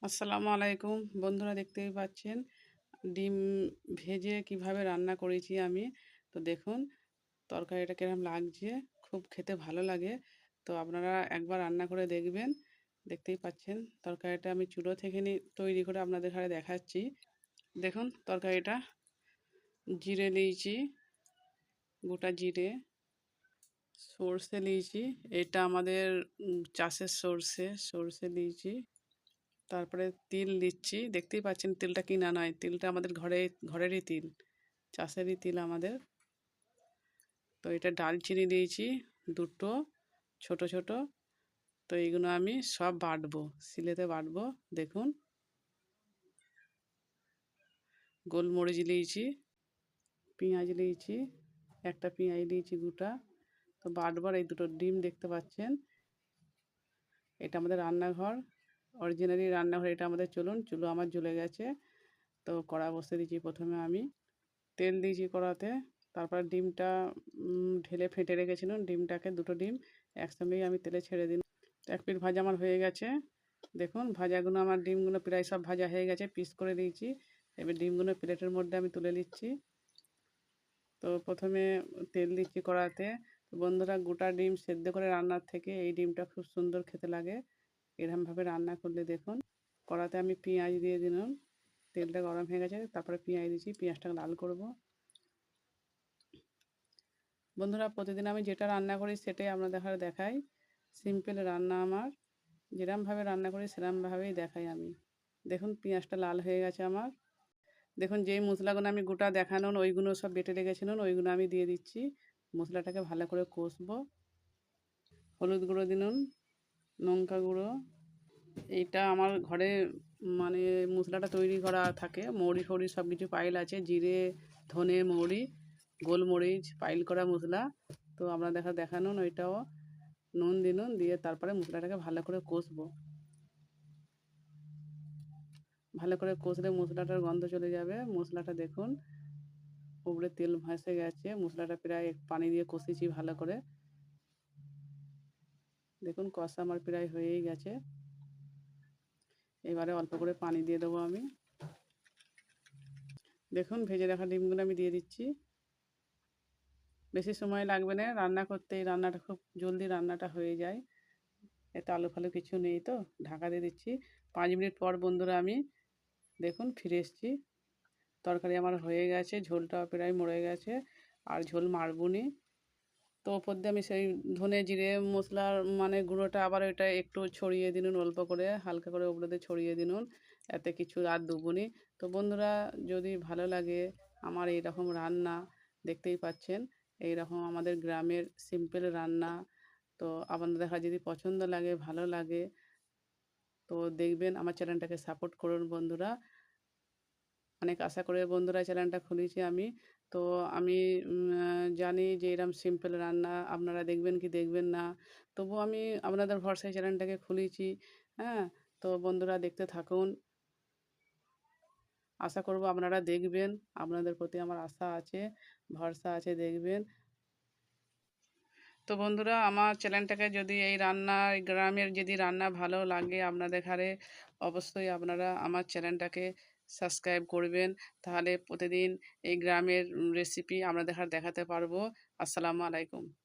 আসসালামু আলাইকুম বন্ধুরা, দেখতেই পাচ্ছেন ডিম ভেজে কিভাবে রান্না করেছি আমি। তো দেখুন তরকারিটা কিরম লাগছে, খুব খেতে ভালো লাগে। তো আপনারা একবার রান্না করে দেখবেন। দেখতেই পাচ্ছেন তরকারিটা আমি চুলো থেকে তৈরি করে আপনাদের ঘরে দেখাচ্ছি। দেখুন তরকারিটা জিরে নিয়েছি, গোটা জিরে, সর্ষে নিয়েছি, এটা আমাদের চাষের সর্ষে নিয়েছি। তারপরে তিল দিচ্ছি, দেখতেই পাচ্ছেন তিলটা কিনা নয়, তিলটা আমাদের ঘরেরই তিল, চাষেরই তিল আমাদের। তো এটা ডালচিনি দিয়েছি দুটো ছোট ছোট। তো এইগুলো আমি সব বাটবো, শিলেতে বাটবো। দেখুন গোলমরিচ নিয়েছি, পেঁয়াজ নিয়েছি, একটা পেঁয়াজ নিয়েছি গোটা। তো বাটবার এই দুটো ডিম দেখতে পাচ্ছেন, এটা আমাদের রান্নাঘর, অরিজিনালি রান্নাঘর এটা আমাদের। চলুন, চুলো আমার জ্বলে গেছে। তো কড়া বসিয়ে দিয়েছি, প্রথমে আমি তেল দিয়েছি কড়াতে। তারপর ডিমটা ঢেলে ফেটে রেখেছিলাম, ডিমটাকে দুটো ডিম একসঙ্গেই আমি তেলে ছেড়ে দিন। এক পিঠ ভাজা আমার হয়ে গেছে। দেখুন ভাজাগুলো আমার, ডিমগুলো প্রায় সব ভাজা হয়ে গেছে, পিস করে দিয়েছি। এবার ডিমগুলো প্লেটের মধ্যে আমি তুলে নিচ্ছি। তো প্রথমে তেল দিচ্ছি কড়াতে। বন্ধুরা, গোটা ডিম সেদ্ধ করে রান্নার থেকে এই ডিমটা খুব সুন্দর খেতে লাগে এরকমভাবে রান্না করলে। দেখুন কড়াতে আমি পেঁয়াজ দিয়ে দিলাম, তেলটা গরম হয়ে গেছে, তারপরে পেঁয়াজ দিচ্ছি, পেঁয়াজটাকে লাল করব। বন্ধুরা, প্রতিদিন আমি যেটা রান্না করি সেটাই আপনাদের দেখাই। সিম্পল রান্না আমার, যেরমভাবে রান্না করি সেরমভাবেই দেখাই আমি। দেখুন পেঁয়াজটা লাল হয়ে গেছে আমার। দেখুন যেই মশলাগুলো আমি গোটা দেখানো ওইগুলো সব বেটে রেখেছিলাম, ওইগুলো আমি দিয়ে দিচ্ছি। মশলাটাকে ভালো করে কষবো। হলুদ গুঁড়ো দিলাম, লঙ্কা গুঁড়ো। এইটা আমার ঘরে মানে মশলাটা তৈরি করা থাকে, মৌরি ফৌরি সব কিছু পাইল আছে, জিরে, ধনে, মৌরি, গোলমরিচ পাইল করা মশলা। তো আমরা দেখানো ওইটাও নুন দিনুন দিয়ে তারপরে মশলাটাকে ভালো করে কষবো। ভালো করে কষলে মশলাটার গন্ধ চলে যাবে। মশলাটা দেখুন উপরে তেল ভাসে গেছে, মশলাটা প্রায় পানি দিয়ে কষেছি ভালো করে। দেখুন কষা আমার প্রায় হয়েই গেছে। এবারে অল্প করে পানি দিয়ে দেবো আমি। দেখুন ভেজে রাখা ডিমগুলো আমি দিয়ে দিচ্ছি। বেশি সময় লাগবে না রান্না করতে, এই রান্নাটা খুব জলদি রান্নাটা হয়ে যায়। এতে আলু ফালু কিছু নেই, তো ঢাকা দিয়ে দিচ্ছি। 5 মিনিট পর বন্ধুরা আমি দেখুন ফিরে এসেছি। তরকারি আমার হয়ে গেছে, ঝোলটা প্রায় মরে গেছে, আর ঝোল মারবুনি। তো ওপর দিয়ে আমি সেই ধনে জিরে মশলার মানে গুঁড়োটা আবার ওইটা একটু ছড়িয়ে দিন, অল্প করে হালকা করে উপরে দিয়ে ছড়িয়ে দিন, এতে কিছু আর দুগুনি। তো বন্ধুরা, যদি ভালো লাগে আমার এই রকম রান্না, দেখতেই পাচ্ছেন এই রকম আমাদের গ্রামের সিম্পল রান্না। তো আপনাদের যদি পছন্দ লাগে, ভালো লাগে, তো দেখবেন, আমার চ্যানেলটাকে সাপোর্ট করুন বন্ধুরা। অনেক আশা করে বন্ধুরা চ্যানেলটা খুলেছি আমি। তো আমি জানি যে এরকম সিম্পল রান্না আপনারা দেখবেন কি দেখবেন না, তবু আমি আপনাদের ভরসায় চ্যানেলটাকে খুলেছি। হ্যাঁ, তো বন্ধুরা দেখতে থাকুন, আশা করব আপনারা দেখবেন। আপনাদের প্রতি আমার আশা আছে, ভরসা আছে, দেখবেন। তো বন্ধুরা, আমার চ্যানেলটাকে যদি এই রান্না, গ্রামের যদি রান্না ভালো লাগে আপনাদের ঘরে, অবশ্যই আপনারা আমার চ্যানেলটাকে সাবস্ক্রাইব করবেন। তাহলে প্রতিদিন এই গ্রামের রেসিপি আপনাদের দেখাতে পারবো। আসসালামু আলাইকুম।